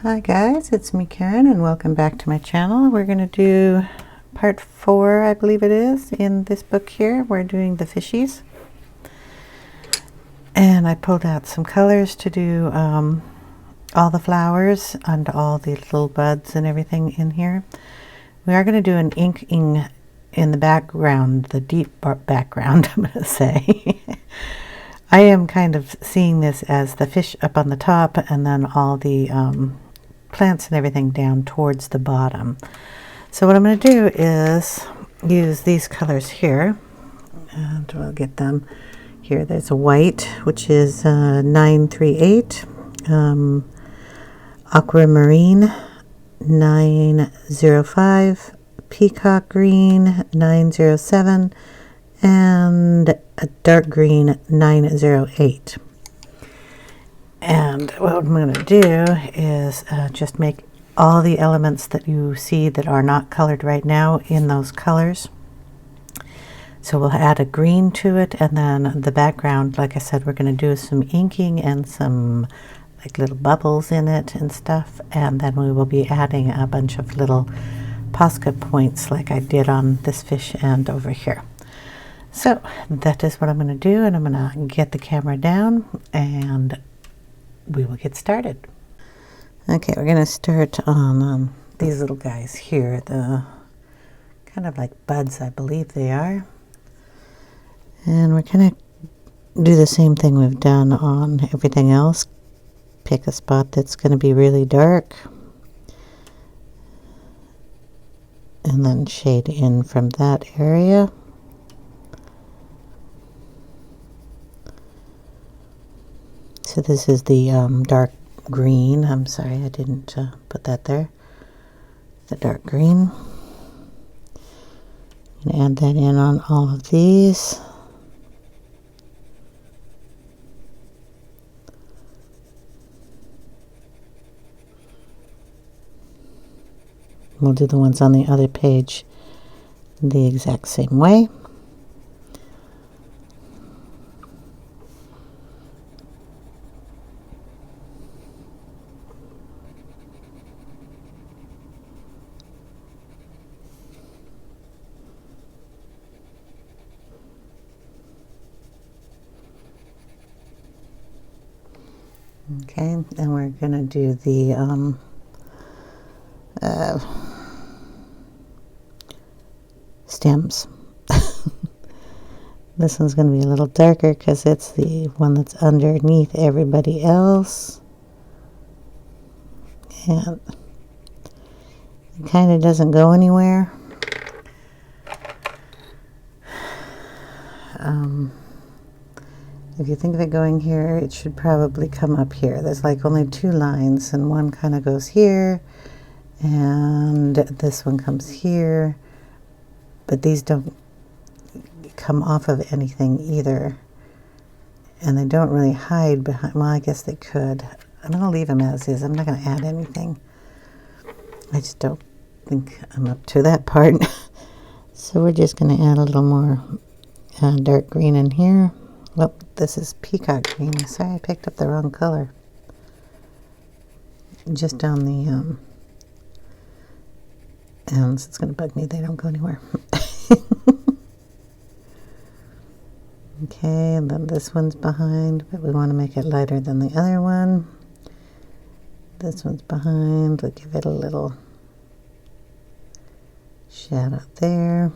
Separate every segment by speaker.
Speaker 1: Hi guys, it's me Karen and welcome back to my channel. We're going to do part 4, I believe it is, in this book here. We're doing the Fishies. And I pulled out some colors to do all the flowers and all the little buds and everything in here. We are going to do an inking in the background, the deep background, I'm going to say. I am kind of seeing this as the fish up on the top and then all the plants and everything down towards the bottom. So what I'm going to do is use these colors here, and we'll get them here. There's a white, which is 938, Aquamarine 905, Peacock green 907, and a dark green 908. And what I'm going to do is just make all the elements that you see that are not colored right now in those colors. So we'll add a green to it, and then the background, like I said, we're going to do some inking and some like little bubbles in it and stuff, and then we will be adding a bunch of little Posca points like I did on this fish and over here. So that is what I'm going to do, and I'm going to get the camera down and we will get started. Okay, we're going to start on these little guys here, the kind of like buds, I believe they are. And we're going to do the same thing we've done on everything else. Pick a spot that's going to be really dark, and then shade in from that area. So this is the dark green. I'm sorry, I didn't put that there. The dark green. And add that in on all of these. We'll do the ones on the other page the exact same way. Okay, and we're going to do the stems. This one's going to be a little darker because it's the one that's underneath everybody else. And it kind of doesn't go anywhere. If you think of it going here, it should probably come up here. There's like only 2 lines, and one kind of goes here, and this one comes here, but these don't come off of anything either, and they don't really hide behind. Well, I guess they could. I'm going to leave them as is. I'm not going to add anything. I just don't think I'm up to that part. So we're just going to add a little more dark green in here. Well, this is peacock green. Sorry, I picked up the wrong color. Just down the ends. It's going to bug me. They don't go anywhere. Okay, and then this one's behind, but we want to make it lighter than the other one. This one's behind. We'll give it a little shadow there.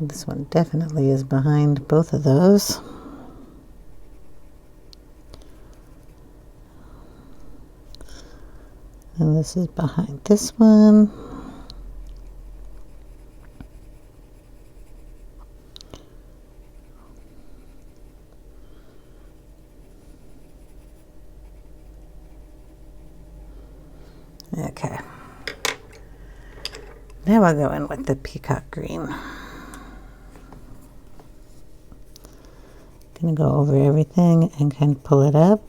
Speaker 1: This one definitely is behind both of those. And this is behind this one. Okay. Now I'll go in with the peacock green. Going to go over everything and kind of pull it up.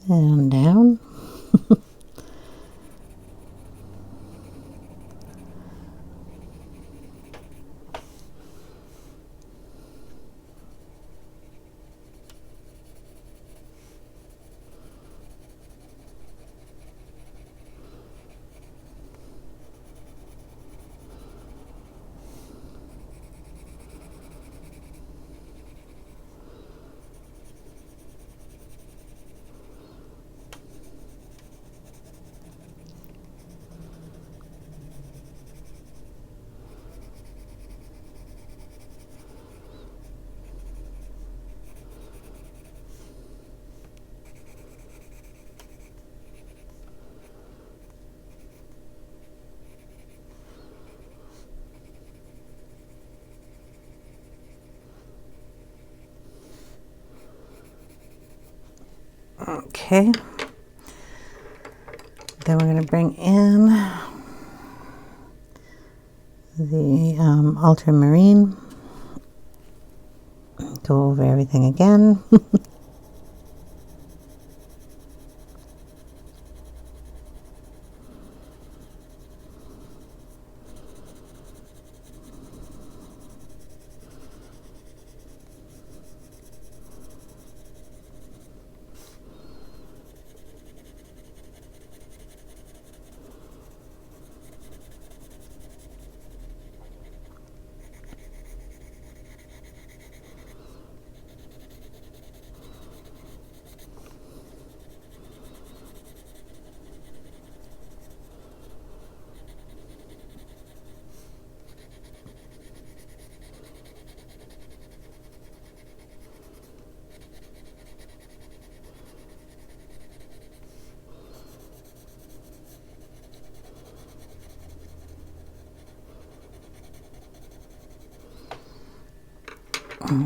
Speaker 1: And down. Okay. Then we're going to bring in the ultramarine. Go over everything again.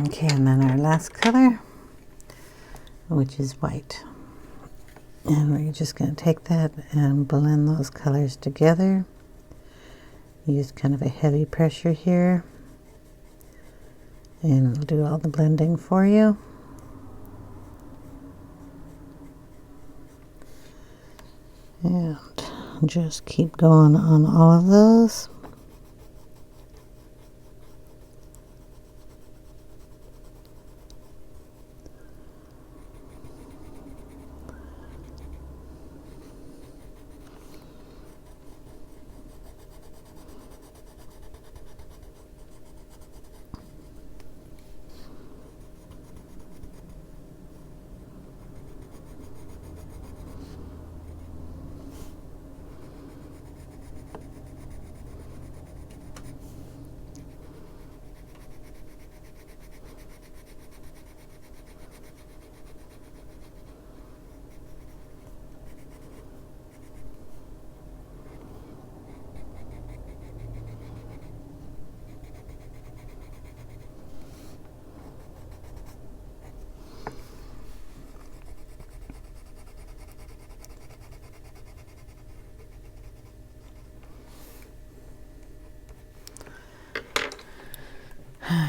Speaker 1: Okay, and then our last color, which is white. And we're just going to take that and blend those colors together. Use kind of a heavy pressure here. And it'll do all the blending for you. And just keep going on all of those.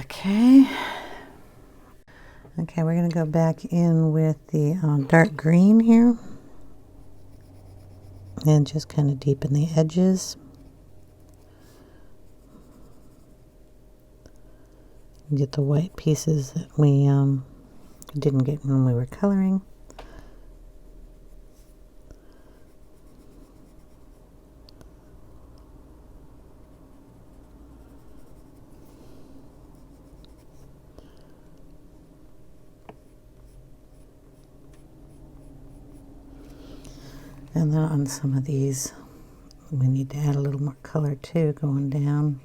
Speaker 1: Okay. Okay, we're going to go back in with the dark green here. And just kind of deepen the edges. Get the white pieces that we didn't get when we were coloring. And then on some of these, we need to add a little more color too, going down.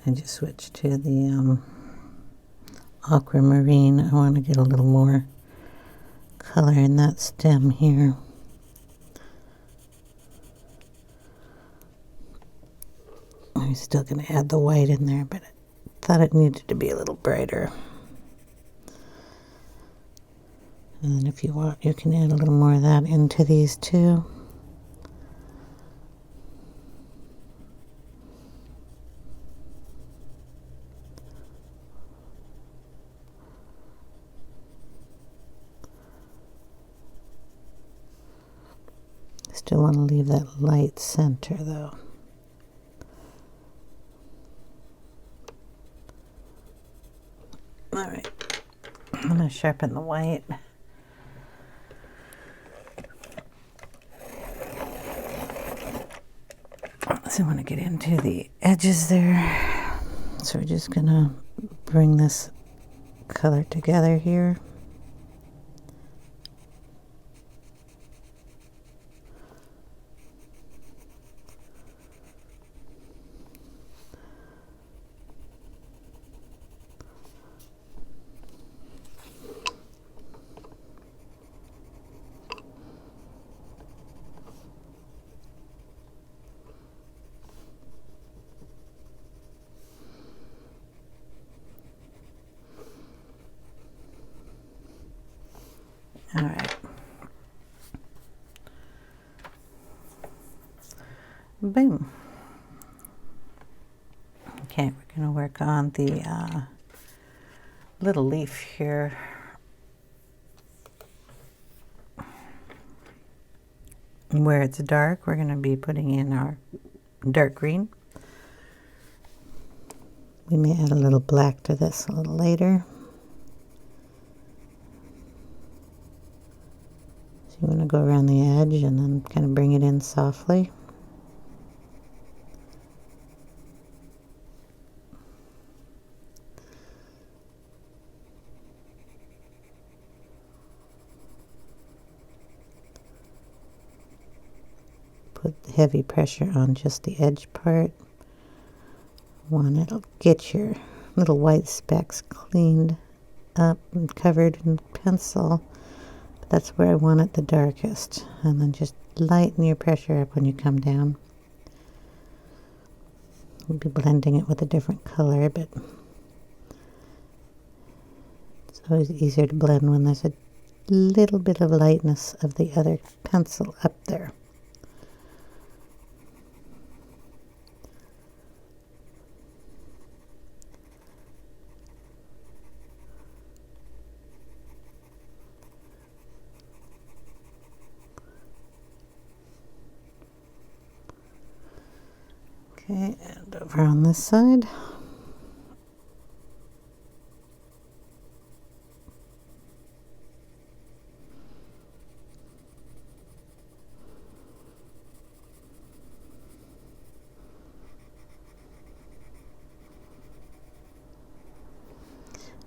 Speaker 1: And just switch to the Aquamarine. I want to get a little more color in that stem here. I'm still going to add the white in there, but I thought it needed to be a little brighter. And then if you want, you can add a little more of that into these too. Still want to leave that light center though. All right, I'm going to sharpen the white. So I want to get into the edges there. So we're just going to bring this color together here. All right. Boom. Okay, we're going to work on the little leaf here. Where it's dark, we're going to be putting in our dark green. We may add a little black to this a little later. So you want to go around the edge and then kind of bring it in softly. Put heavy pressure on just the edge part. It'll get your little white specks cleaned up and covered in pencil. But that's where I want it the darkest. And then just lighten your pressure up when you come down. We'll be blending it with a different color, but it's always easier to blend when there's a little bit of lightness of the other pencil up there. Okay, and over on this side.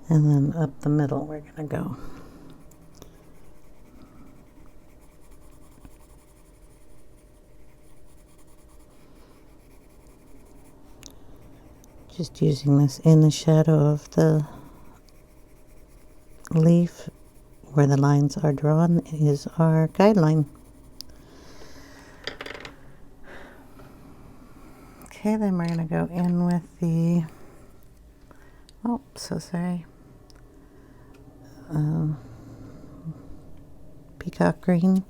Speaker 1: And then up the middle we're going to go. Just using this in the shadow of the leaf where the lines are drawn is our guideline. Okay, then we're going to go in with the, oh, so sorry, Peacock green.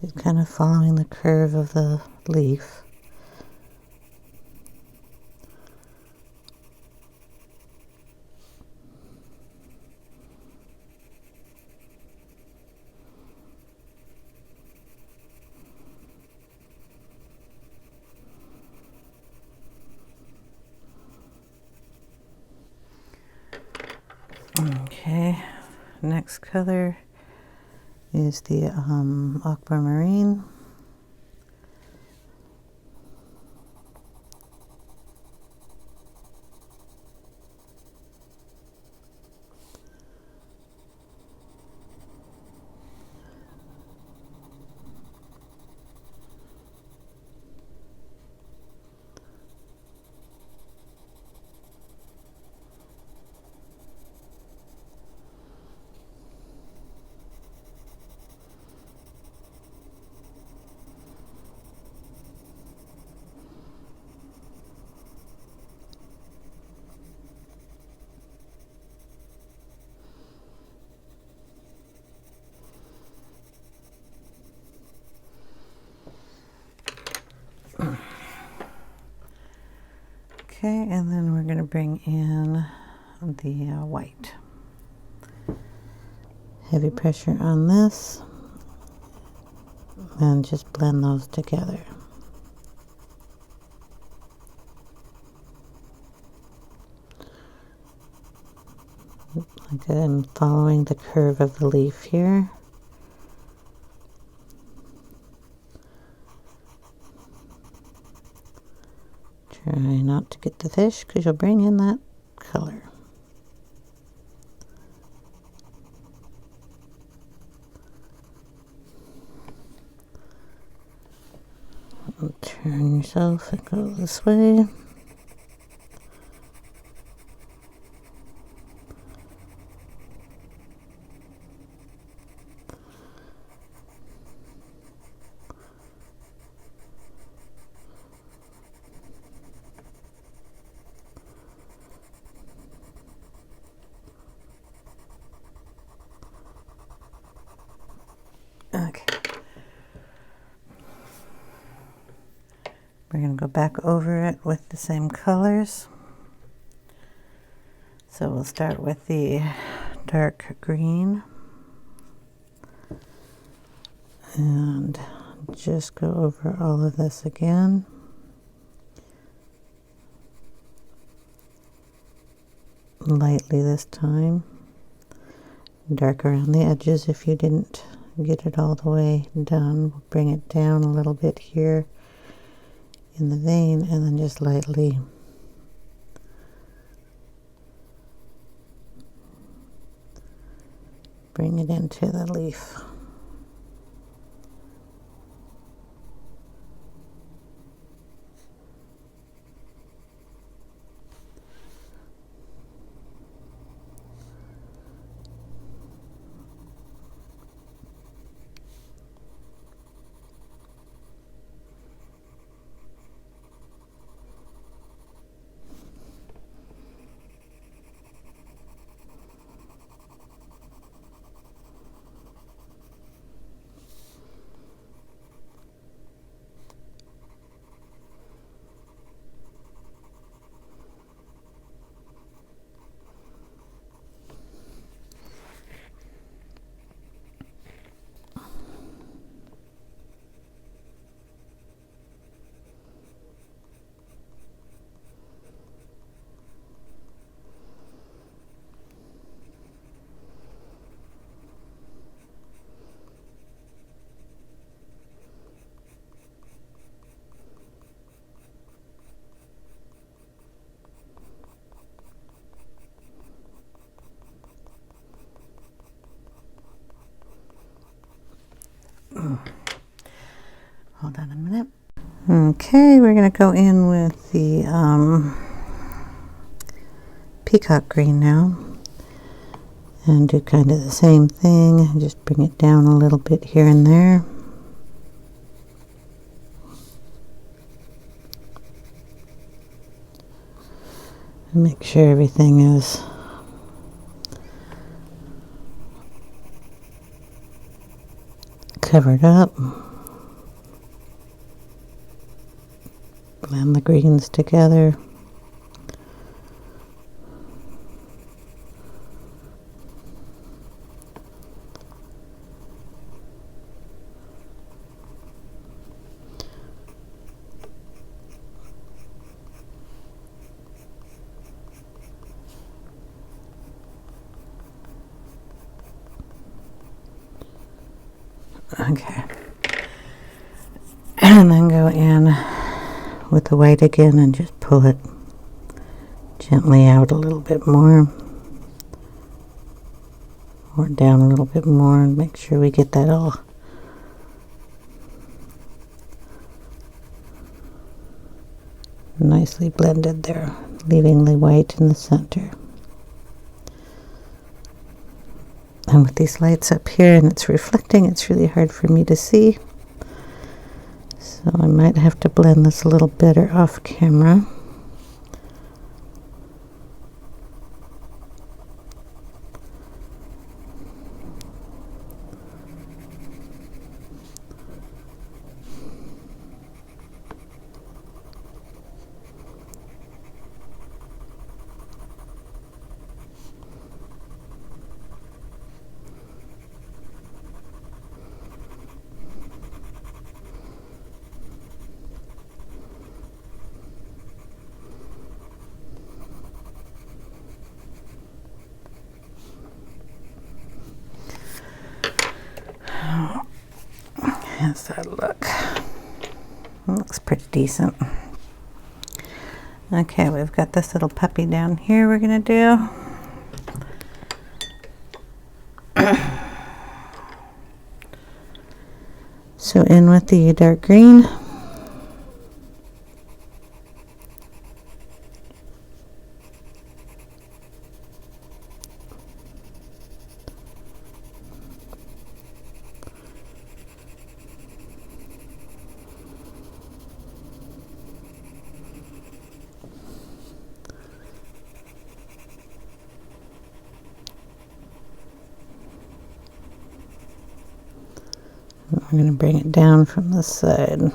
Speaker 1: Just kind of following the curve of the leaf. Okay, next color is the Aquamarine. Okay, and then we're going to bring in the white. Heavy pressure on this, and just blend those together. Like I'm following the curve of the leaf here. Try not to get the fish because you'll bring in that color. Turn yourself and go this way. Okay. We're going to go back over it with the same colors. So we'll start with the dark green and just go over all of this again. Lightly this time. Dark around the edges if you didn't get it all the way done. We'll bring it down a little bit here in the vein and then just lightly bring it into the leaf. Hold on a minute. Okay, we're going to go in with the Peacock green now and do kind of the same thing. Just bring it down a little bit here and there. And make sure everything is covered up. Blend the greens together. Okay. And then go in with the white again and just pull it gently out a little bit more. Or down a little bit more and make sure we get that all nicely blended there, leaving the white in the center. And with these lights up here and it's reflecting, it's really hard for me to see. So I might have to blend this a little better off camera. How's that look? Looks pretty decent. Okay, we've got this little puppy down here we're gonna do. So in with the dark green. We're going to bring it down from this side.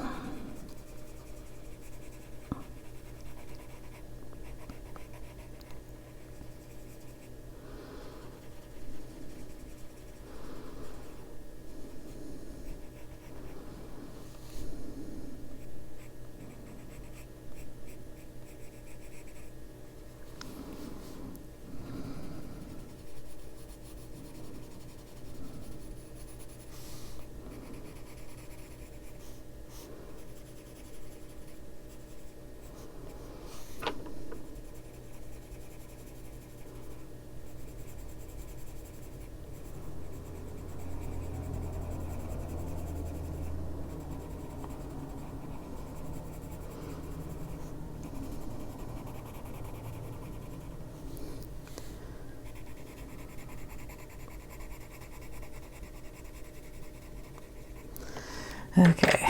Speaker 1: Okay,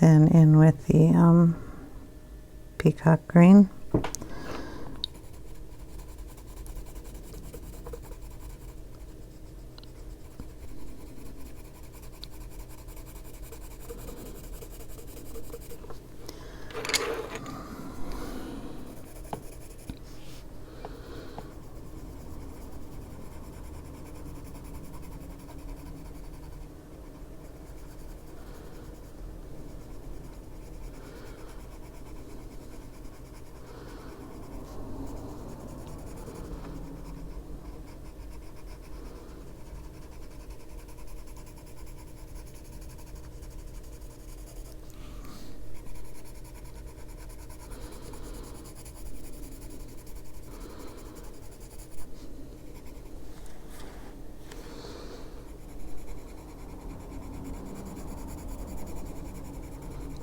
Speaker 1: then in with the peacock green.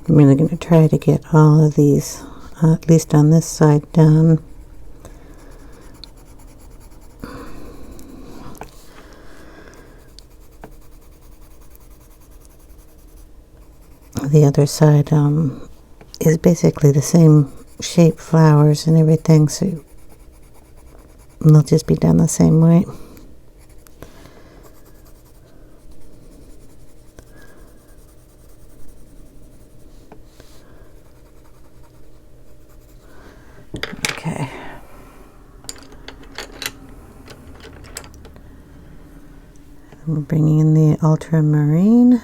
Speaker 1: I'm really going to try to get all of these, at least on this side, done. The other side is basically the same shape flowers and everything, so they'll just be done the same way. Okay. I'm bringing in the ultramarine.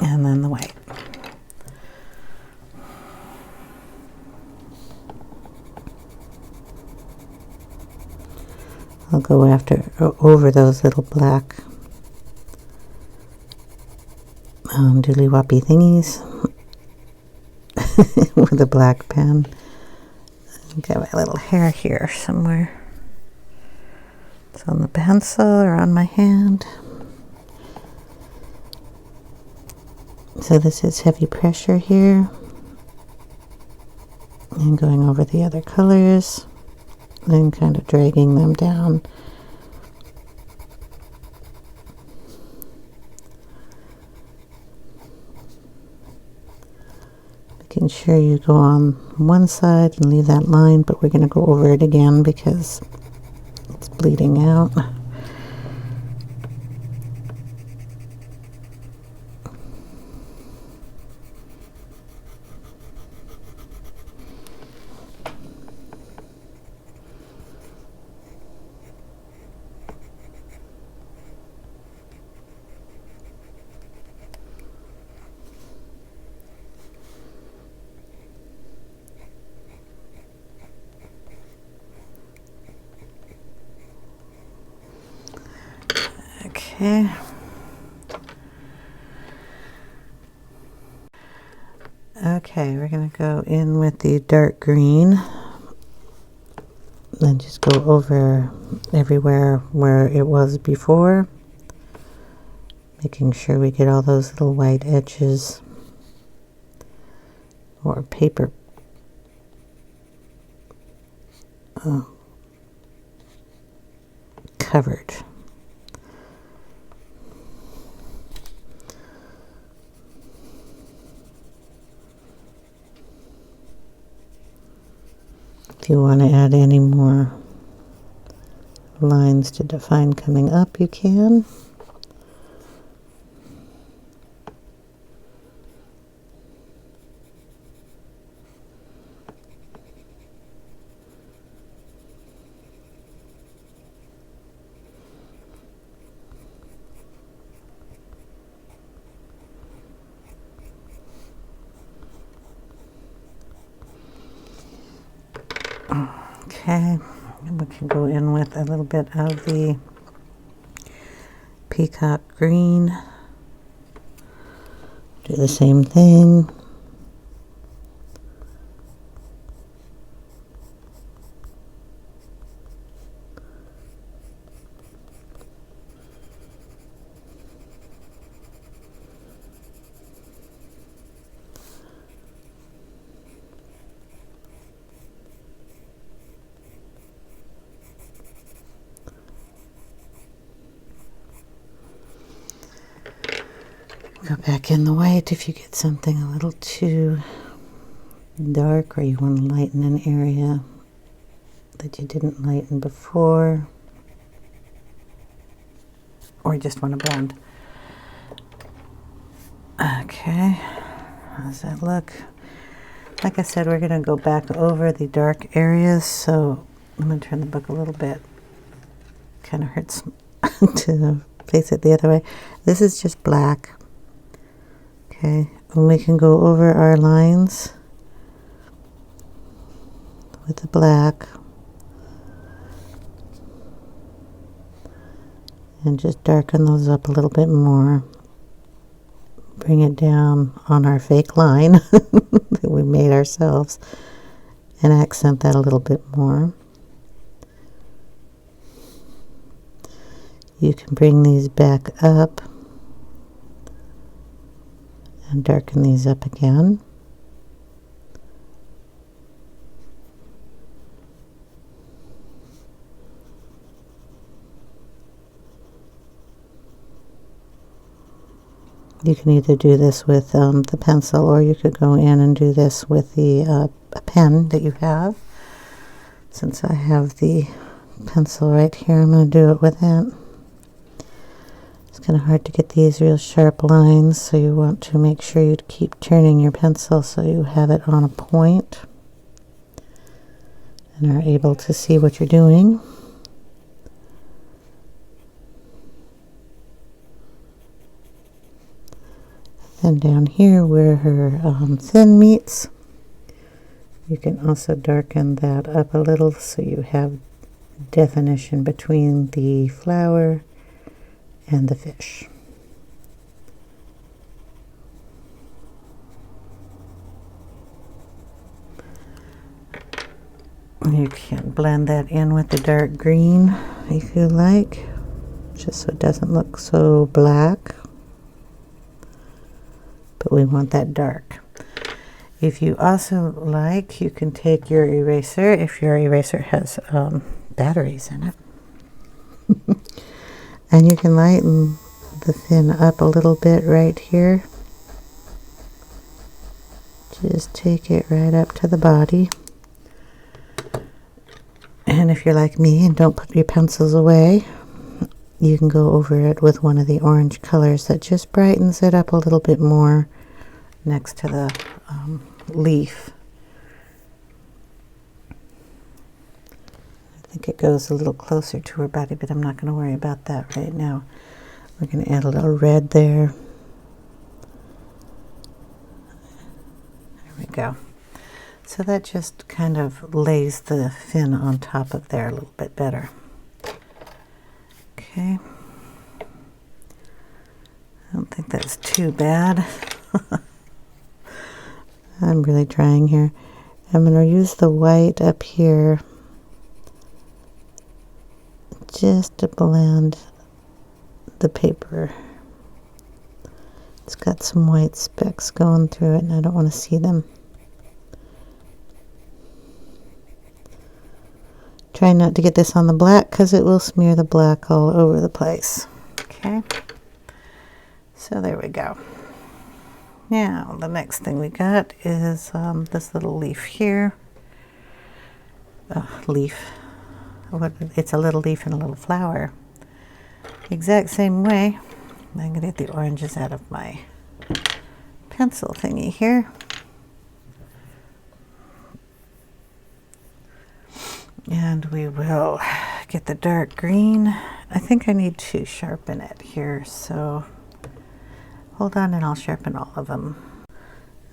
Speaker 1: And then the white. I'll go over those little black dooley-woppy thingies with a black pen. Got my little hair here somewhere. It's on the pencil or on my hand. So this is heavy pressure here. And going over the other colors and kind of dragging them down. Making sure you go on one side and leave that line, but we're going to go over it again because it's bleeding out. Okay. Okay, we're going to go in with the dark green. Then just go over everywhere where it was before. Making sure we get all those little white edges or paper covered. If you want to add any more lines to define coming up, you can. Okay, and we can go in with a little bit of the Peacock green. Do the same thing. Go back in the white if you get something a little too dark or you want to lighten an area that you didn't lighten before, or you just want to blend. Okay, how does that look? Like I said, we're going to go back over the dark areas, so I'm going to turn the book a little bit. Kind of hurts to face it the other way. This is just black. Okay, and we can go over our lines with the black and just darken those up a little bit more. Bring it down on our fake line that we made ourselves and accent that a little bit more. You can bring these back up and darken these up again. You can either do this with the pencil, or you could go in and do this with the a pen that you have. Since I have the pencil right here, I'm going to do it with it. It's kind of hard to get these real sharp lines, so you want to make sure you keep turning your pencil so you have it on a point and are able to see what you're doing. And down here where her thin meets, you can also darken that up a little so you have definition between the flower and the fish. You can blend that in with the dark green. if you like, just so it doesn't look so black. But we want that dark. If you also like, you can take your eraser, if your eraser has batteries in it, and you can lighten the fin up a little bit right here. Just take it right up to the body. And if you're like me and don't put your pencils away, you can go over it with one of the orange colors that just brightens it up a little bit more next to the leaf. I think it goes a little closer to her body, but I'm not going to worry about that right now. We're going to add a little red there. There we go. So that just kind of lays the fin on top of there a little bit better. Okay. I don't think that's too bad. I'm really trying here. I'm going to use the white up here just to blend the paper. It's got some white specks going through it and I don't want to see them. Try not to get this on the black because it will smear the black all over the place. Okay, so there we go. Now the next thing we got is this little leaf here. It's a little leaf and a little flower. The exact same way. I'm going to get the oranges out of my pencil thingy here. And we will get the dark green. I think I need to sharpen it here, so hold on and I'll sharpen all of them.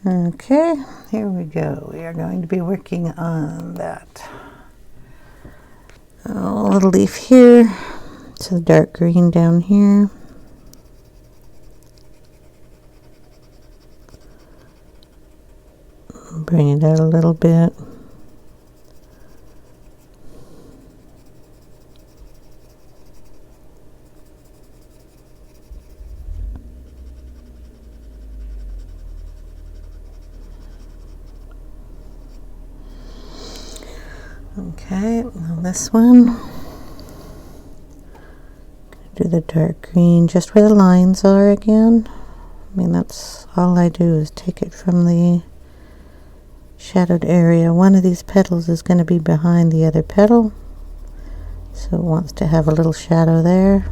Speaker 1: Okay, here we go. We are going to be working on that little leaf here. So the dark green down here. Bring it out a little bit. Okay, now this one, do the dark green just where the lines are again. I mean, that's all I do is take it from the shadowed area. One of these petals is going to be behind the other petal, so it wants to have a little shadow there.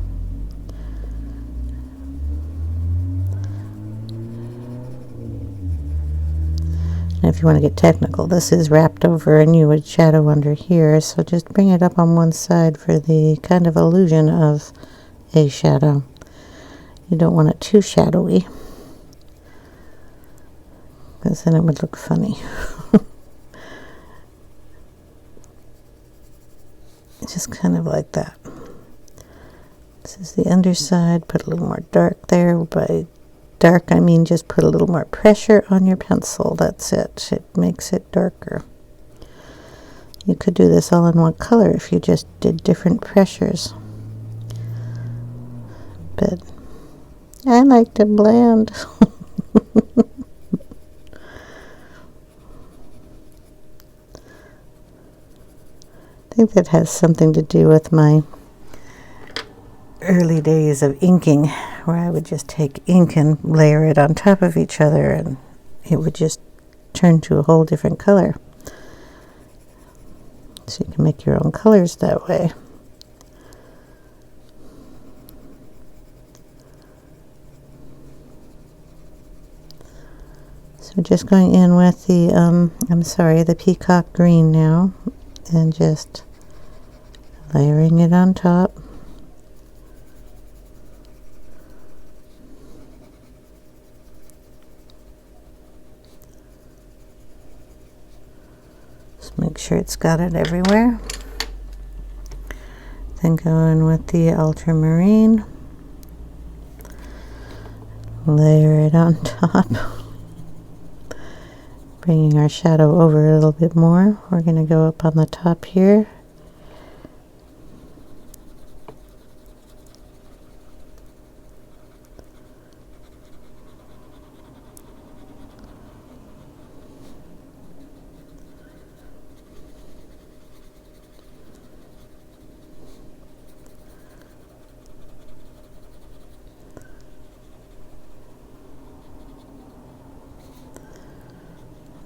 Speaker 1: And if you want to get technical, this is wrapped over and you would shadow under here, so just bring it up on one side for the kind of illusion of a shadow. You don't want it too shadowy, because then it would look funny. Just kind of like that. This is the underside. Put a little more dark there. By dark, I mean just put a little more pressure on your pencil. That's it. It makes it darker. You could do this all in one color if you just did different pressures. But I like to blend. I think that has something to do with my early days of inking, where I would just take ink and layer it on top of each other and it would just turn to a whole different color. So you can make your own colors that way. So just going in with the, the Peacock green now, and just layering it on top. Just make sure it's got it everywhere. Then go in with the ultramarine. Layer it on top. Bringing our shadow over a little bit more. We're going to go up on the top here.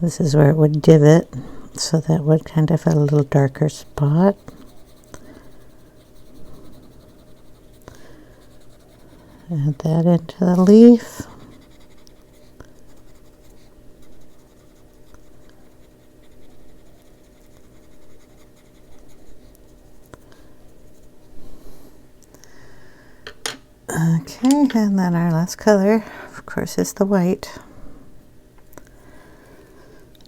Speaker 1: This is where it would divot, so that would kind of a little darker spot. Add that into the leaf. Okay, and then our last color, of course, is the white.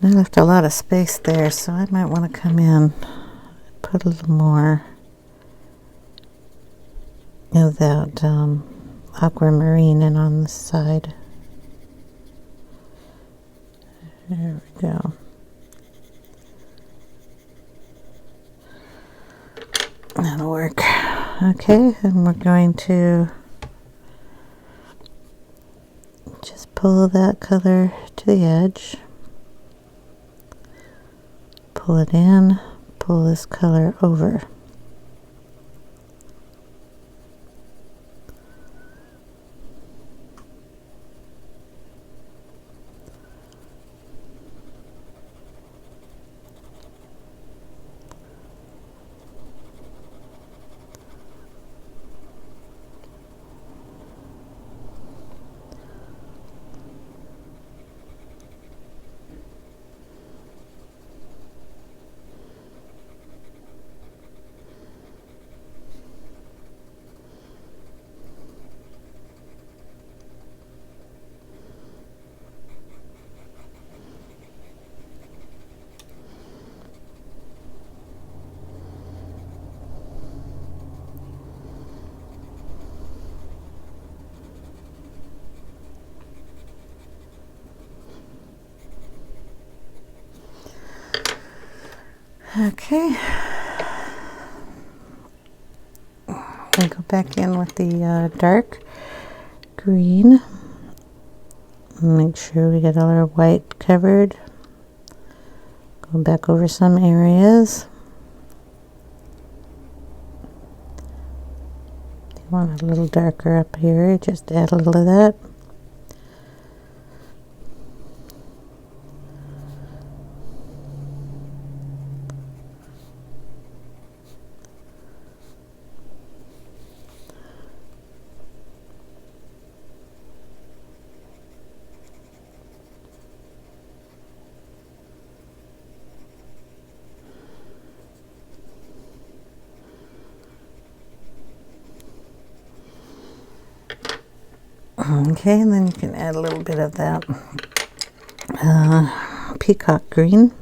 Speaker 1: I left a lot of space there, so I might want to come in, put a little more of that aquamarine in on the side. There we go. That'll work. Okay, and we're going to just pull that color to the edge. Pull it in, pull this color over. Okay, we go back in with the dark green. Make sure we get all our white covered. Go back over some areas. If you want it a little darker up here, just add a little of that. Okay, and then you can add a little bit of that peacock green.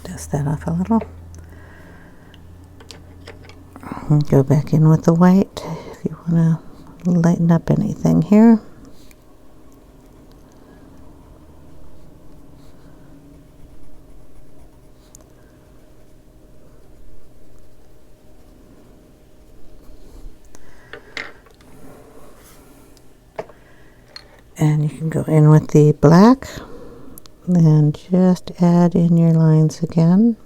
Speaker 1: Dust that off a little. And go back in with the white if you want to lighten up anything here. And you can go in with the black and just add in your lines again.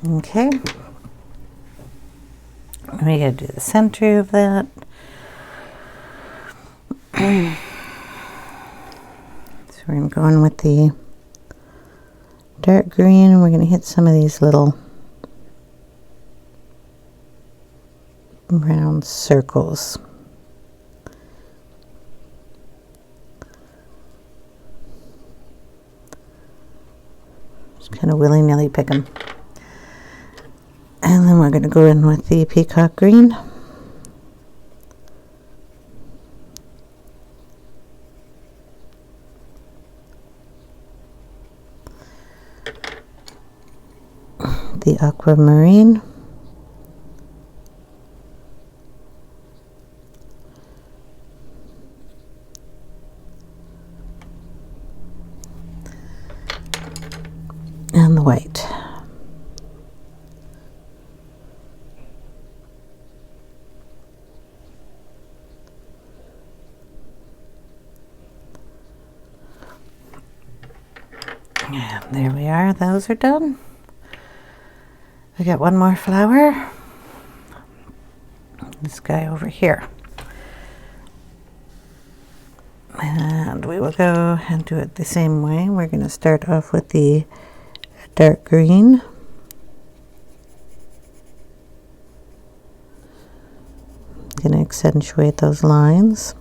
Speaker 1: Okay. We gotta do the center of that. So we're going to go in with the dark green, and we're going to hit some of these little round circles. Just kind of willy-nilly pick them. And then we're going to go in with the peacock green. The aquamarine. And the white. And there we are, those are done. We got one more flower. This guy over here. And we will go and do it the same way. We're going to start off with the dark green. Going to accentuate those lines.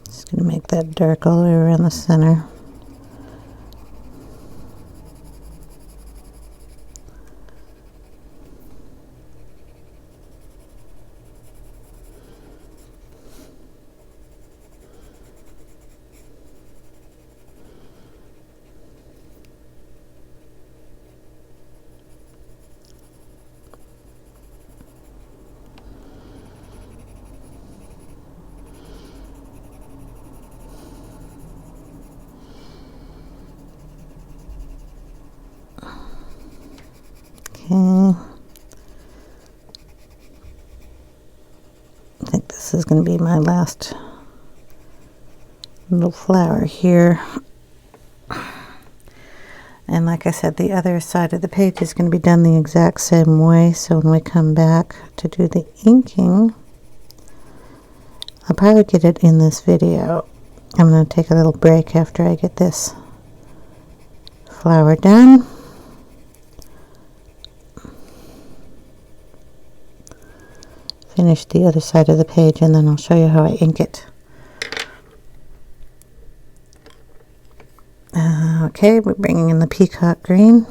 Speaker 1: Just going to make that dark all the way around the center. Okay. I think this is going to be my last little flower here. And like I said, the other side of the page is going to be done the exact same way. So when we come back to do the inking, I'll probably get it in this video. I'm going to take a little break after I get this flower done. Finish the other side of the page, and then I'll show you how I ink it. Okay, we're bringing in the peacock green.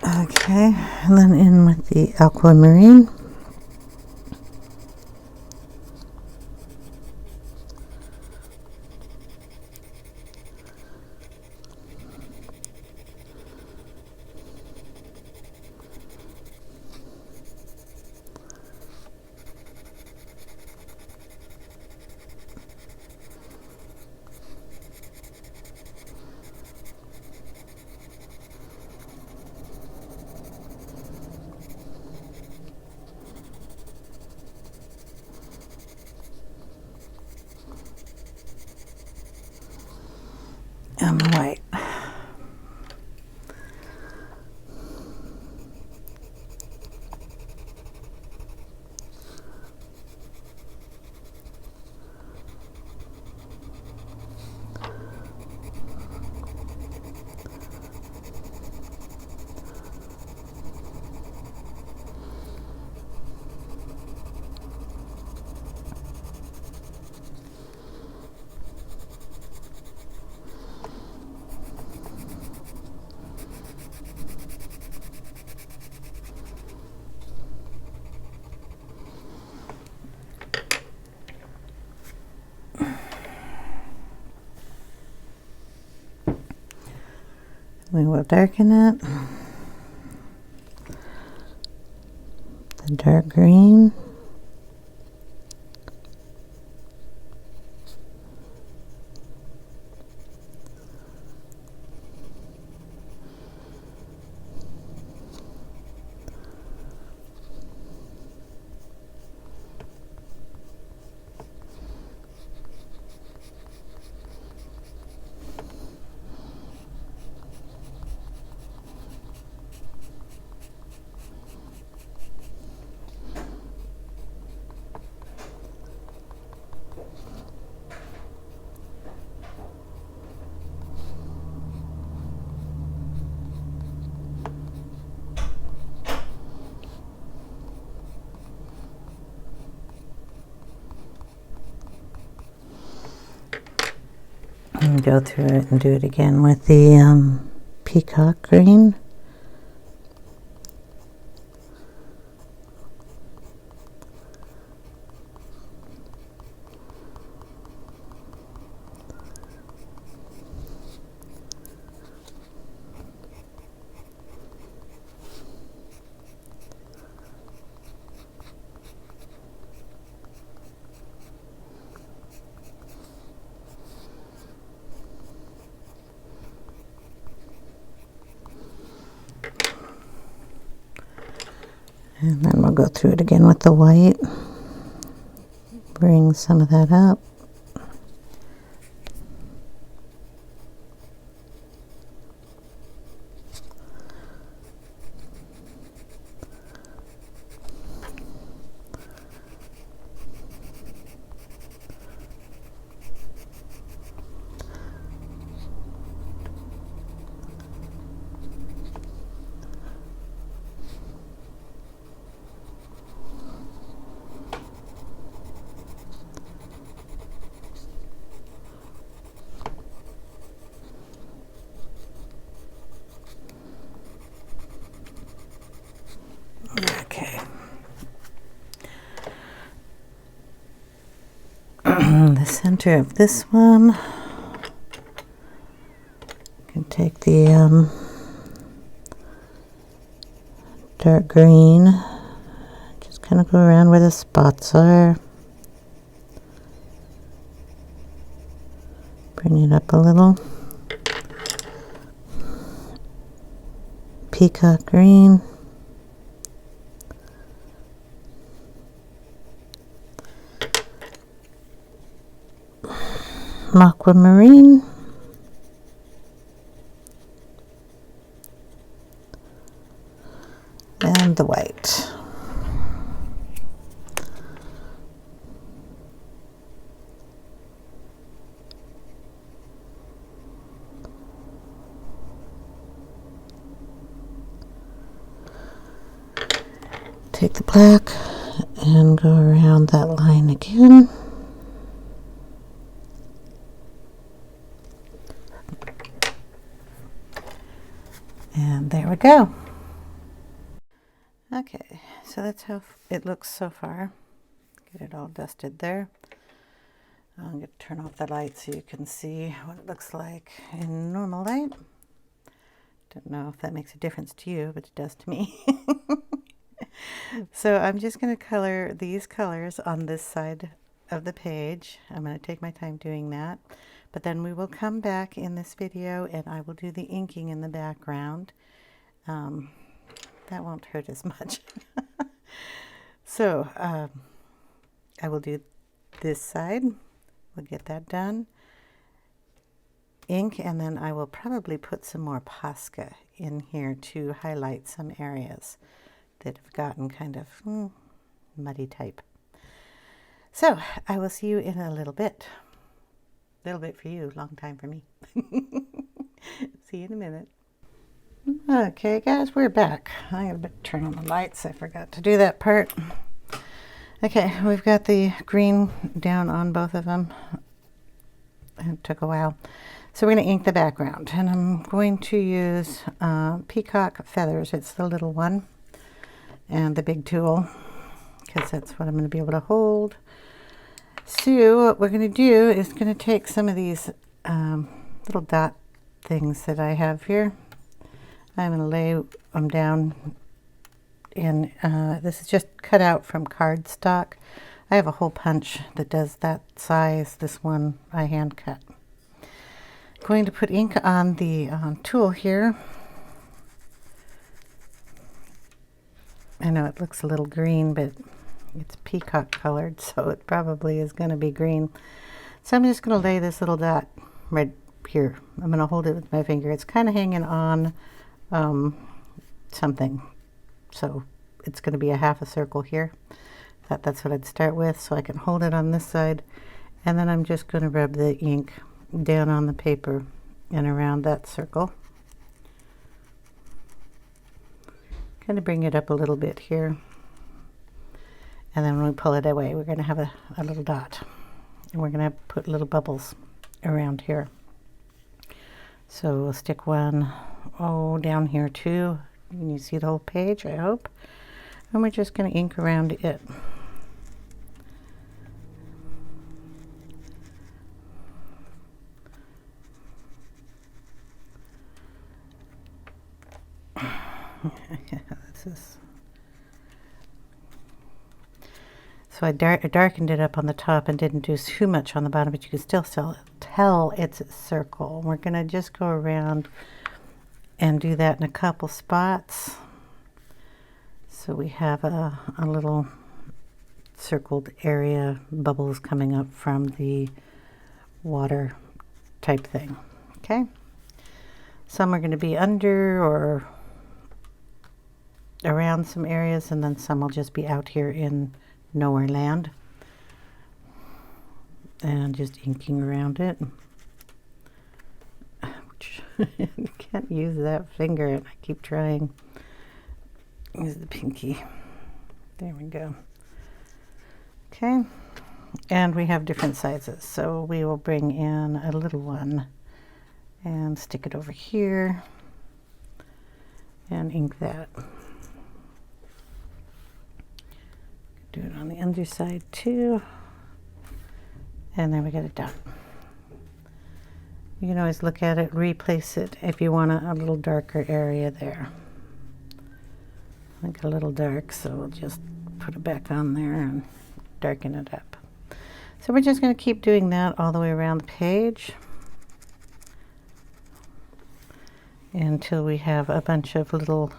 Speaker 1: Okay, and then in with the aquamarine. We will darken it. The dark green. And go through it and do it again with the Peacock green. And then we'll go through it again with the white. Bring some of that up. Okay. The center of this one, you can take the dark green, just kind of go around where the spots are. Bring it up a little. Peacock green. Aquamarine. And the white. Take the black and go around that line again. And there we go. Okay, so that's how it looks so far. Get it all dusted there. I'm going to turn off the light so you can see what it looks like in normal light. Don't know if that makes a difference to you, but it does to me. So I'm just going to color these colors on this side of the page. I'm going to take my time doing that. But then we will come back in this video and I will do the inking in the background. That won't hurt as much. So I will do this side. We'll get that done. Ink, and then I will probably put some more Posca in here to highlight some areas that have gotten kind of muddy type. So I will see you in a little bit. A little bit for you, long time for me. See you in a minute. Okay guys, we're back. I gotta turn on the lights. I forgot to do that part. Okay, we've got the green down on both of them. It took a while. So we're going to ink the background, and I'm going to use Peacock feathers. It's the little one and the big tool because that's what I'm going to be able to hold. So what we're going to do is going to take some of these little dot things that I have here. I'm going to lay them down in, this is just cut out from cardstock. I have a hole punch that does that size. This one I hand cut. Going to put ink on the tool here. I know it looks a little green, but it's peacock colored, so it probably is going to be green. So I'm just going to lay this little dot right here. I'm going to hold it with my finger. It's kind of hanging on something, so it's going to be a half a circle here. That's what I'd start with, so I can hold it on this side, and then I'm just going to rub the ink down on the paper and around that circle. Kind of bring it up a little bit here, and then when we pull it away, we're going to have a little dot, and we're going to put little bubbles around here. So we'll stick one, down here too. You see the whole page, I hope. And we're just going to ink around it. So I darkened it up on the top and didn't do too much on the bottom, but you can still tell it's a circle. We're going to just go around and do that in a couple spots. So we have a little circled area, bubbles coming up from the water type thing. Okay. Some are going to be under or around some areas, and then some will just be out here in nowhere land. And just inking around it. Ouch. Can't use that finger, and I keep trying. Use the pinky. There we go. Okay. And we have different sizes, so we will bring in a little one and stick it over here and ink that. Do it on the underside too, and then we get it done. You can always look at it, replace it if you want a little darker area there. I think a little dark, so we'll just put it back on there and darken it up. So we're just going to keep doing that all the way around the page until we have a bunch of little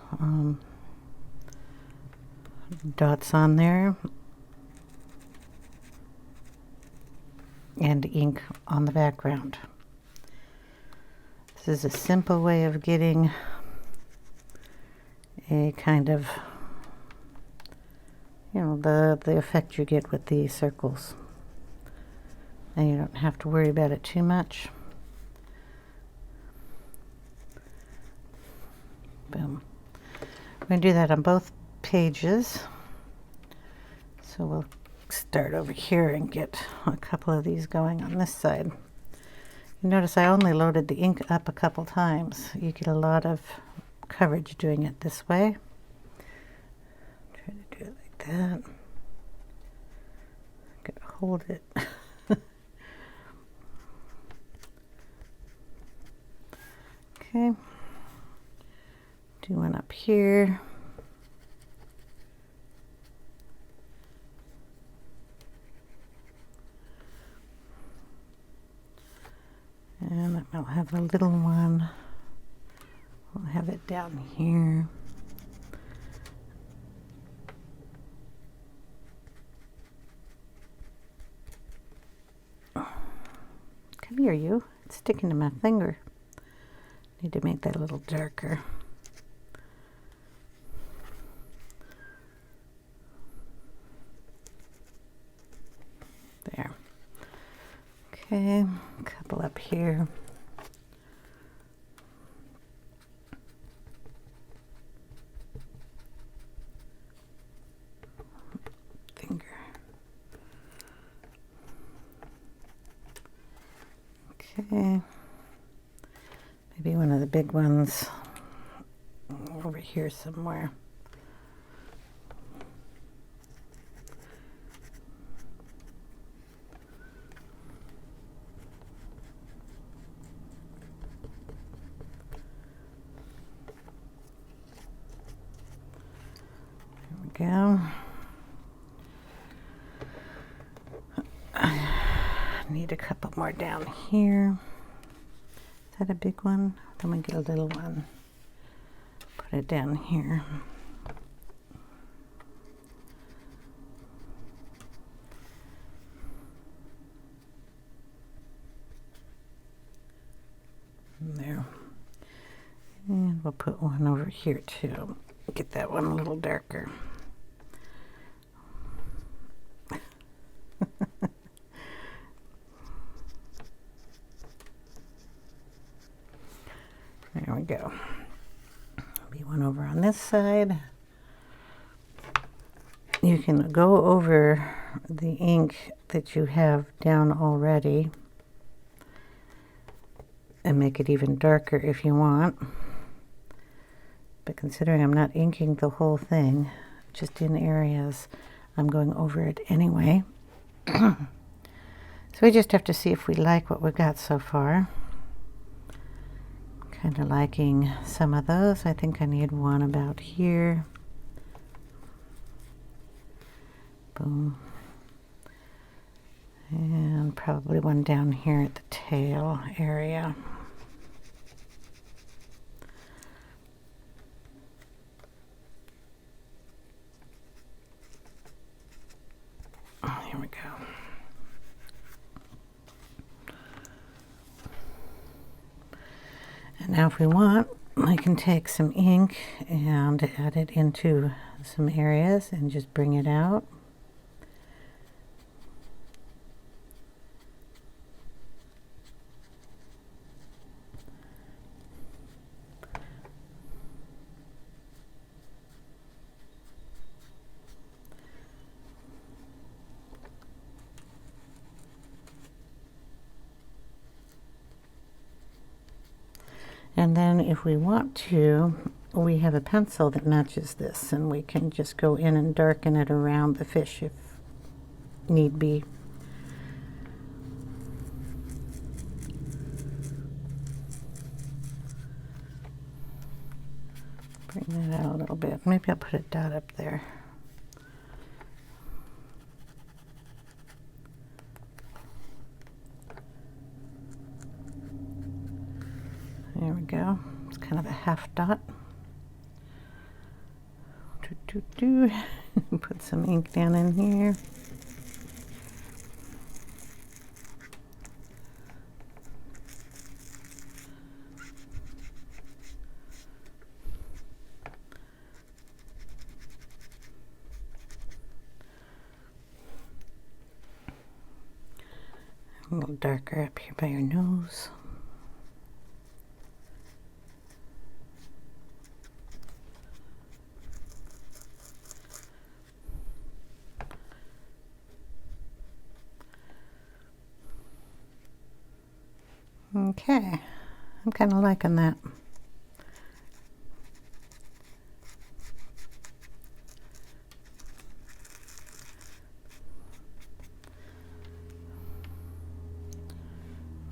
Speaker 1: dots on there and ink on the background. This is a simple way of getting a kind of, the effect you get with the circles, and you don't have to worry about it too much. Boom. We're going to do that on both pages, so we'll start over here and get a couple of these going on this side. You notice I only loaded the ink up a couple times. You get a lot of coverage doing it this way. Try to do it like that. Gotta hold it. Okay. Do one up here. And I'll have a little one. We'll have it down here. Come here, you. It's sticking to my finger. Need to make that a little darker. There. Okay, a couple up here. Finger. Okay. Maybe one of the big ones over here somewhere. go. Need a couple more down here. Is that a big one? Then we get a little one. Put it down here. There. And we'll put one over here too. Get that one a little darker. There we go. Be one over on this side. You can go over the ink that you have down already and make it even darker if you want. But considering I'm not inking the whole thing, just in areas, I'm going over it anyway. So we just have to see if we like what we've got so far. Kind of liking some of those. I think I need one about here. Boom. And probably one down here at the tail area. Here we go. And now if we want, I can take some ink and add it into some areas and just bring it out. And then if we want to, we have a pencil that matches this, and we can just go in and darken it around the fish if need be. Bring that out a little bit. Maybe I'll put a dot up there. There we go. It's kind of a half dot. Put some ink down in here. A little darker up here by your nose. Okay, I'm kind of liking that.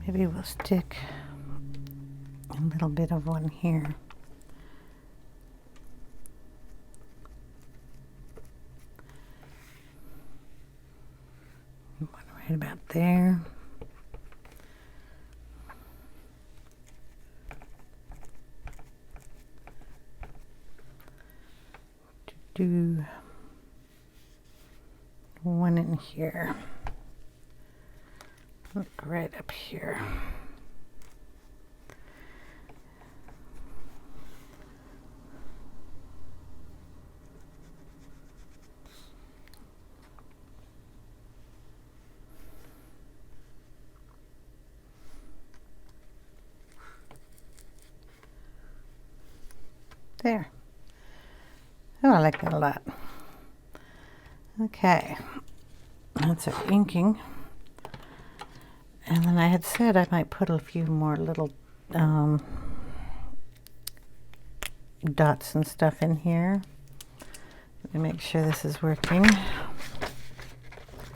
Speaker 1: Maybe we'll stick a little bit of one here. One right about there. Do one in here. Look right up here. There. Oh, I like that a lot. Okay, that's our inking. And then I had said I might put a few more little dots and stuff in here. Let me make sure this is working.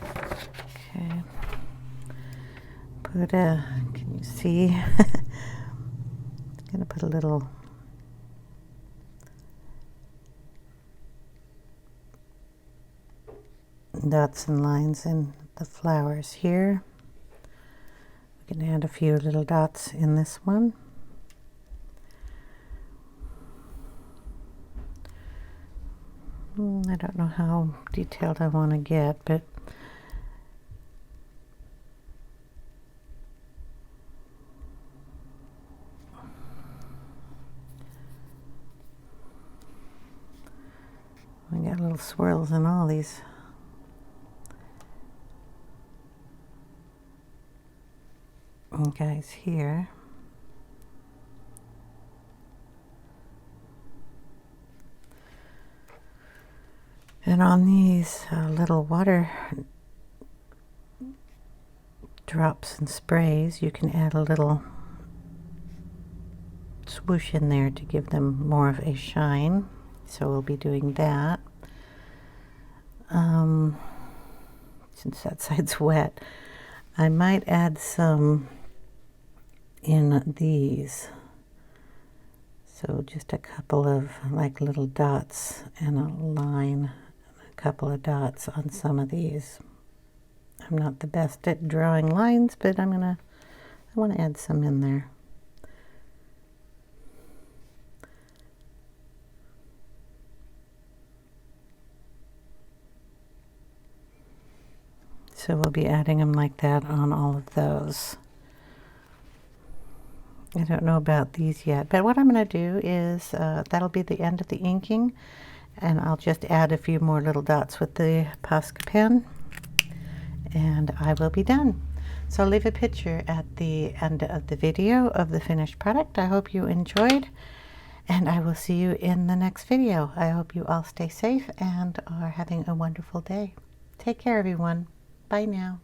Speaker 1: Okay. Put a, can you see? I'm gonna put a little dots and lines in the flowers here. We can add a few little dots in this one. I don't know how detailed I want to get, but we got little swirls in all these. Guys here. And on these little water drops and sprays, you can add a little swoosh in there to give them more of a shine. So we'll be doing that. Since that side's wet, I might add some in these. So just a couple of like little dots and a line, a couple of dots on some of these. I'm not the best at drawing lines, but I want to add some in there. So we'll be adding them like that on all of those. I don't know about these yet, but what I'm going to do is that'll be the end of the inking, and I'll just add a few more little dots with the Posca pen, and I will be done. So leave a picture at the end of the video of the finished product. I hope you enjoyed, and I will see you in the next video. I hope you all stay safe and are having a wonderful day. Take care, everyone. Bye now.